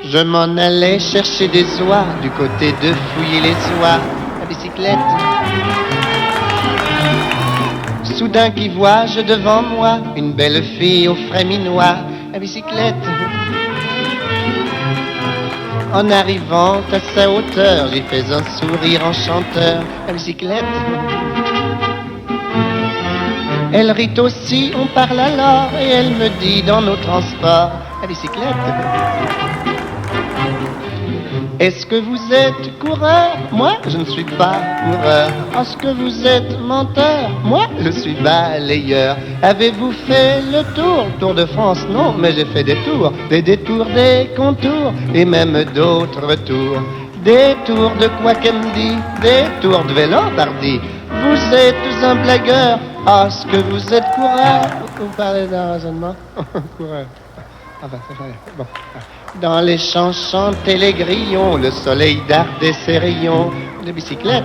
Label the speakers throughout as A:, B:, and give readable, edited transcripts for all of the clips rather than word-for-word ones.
A: Je m'en allais chercher des oies du côté de Fouiller-les-Oies à bicyclette. Soudain qui vois-je devant moi une belle fille au frais minois à bicyclette. En arrivant à sa hauteur, j'y fais un sourire enchanteur à bicyclette. Elle rit aussi, on parle alors, et elle me dit dans nos transports à bicyclette. Est-ce que vous êtes coureur? Moi, je ne suis pas coureur. Est-ce que vous êtes menteur? Moi, je suis balayeur. Avez-vous fait le tour de France? Non, mais j'ai fait des tours, des détours, des contours, et même d'autres tours. Des tours de quoi qu'elle me dit, des tours de Vélambardie. Vous êtes un blagueur. Est-ce que vous êtes coureur? Vous parlez d'un raisonnement? Coureur. Ah ben, c'est vrai. Bon. Dans les champs chantaient les grillons, le soleil dardait ses rayons de bicyclette.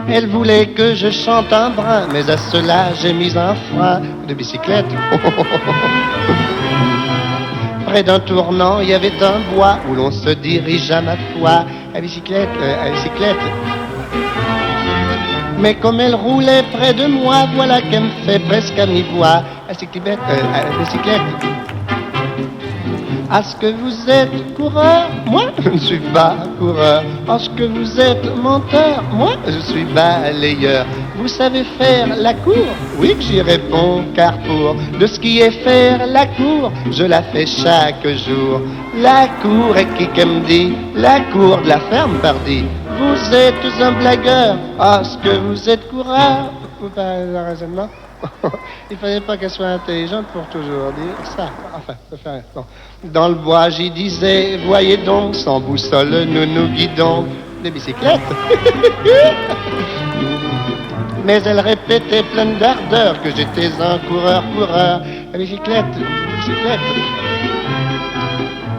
A: Elle voulait que je chante un brin, mais à cela j'ai mis un frein de bicyclette. Près d'un tournant, il y avait un bois où l'on se dirige à ma foi à bicyclette, à bicyclette. Mais comme elle roulait près de moi, voilà qu'elle me fait presque à mi-voix à bicyclette, Est-ce que vous êtes coureur? Moi, je ne suis pas coureur. Est-ce que vous êtes menteur? Moi, je suis balayeur. Vous savez faire la cour? Oui, j'y réponds, car pour de ce qui est faire la cour, je la fais chaque jour. La cour est qui me dit? La cour de la ferme, pardi. Vous êtes un blagueur. Est-ce que vous êtes coureur? Vous parlez d'un raisonnement? Il fallait pas qu'elle soit intelligente pour toujours dire ça. Enfin, ça fait rien. Bon. Dans le bois, j'y disais, voyez donc, sans boussole, nous nous guidons des bicyclettes. Mais elle répétait pleine d'ardeur que j'étais un coureur, à bicyclette.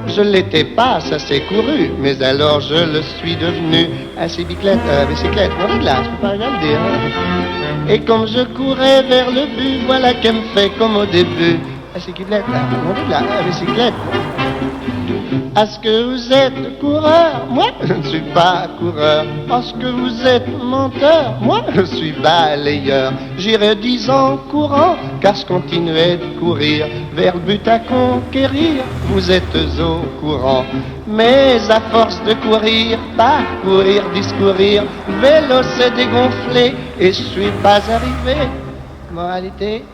A: Je l'étais pas, ça s'est couru, mais alors je le suis devenu à bicyclette. On est là, je peux pas rien le dire. Et comme je courais vers le but, voilà qu'elle me fait comme au début. À bicyclette, on est là, à bicyclette. Est-ce que vous êtes coureur? Moi, je ne suis pas coureur. Est-ce que vous êtes menteur? Moi, je suis balayeur. J'irai 10 ans courant, car je continuais de courir vers le but à conquérir. Vous êtes au courant. Mais à force de courir, parcourir, discourir, vélo s'est dégonflé et je suis pas arrivé. Moralité,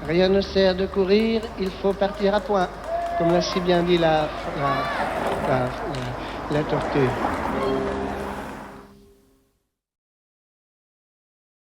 A: rien ne sert de courir, il faut partir à point. Comme l'a si bien dit la tortue.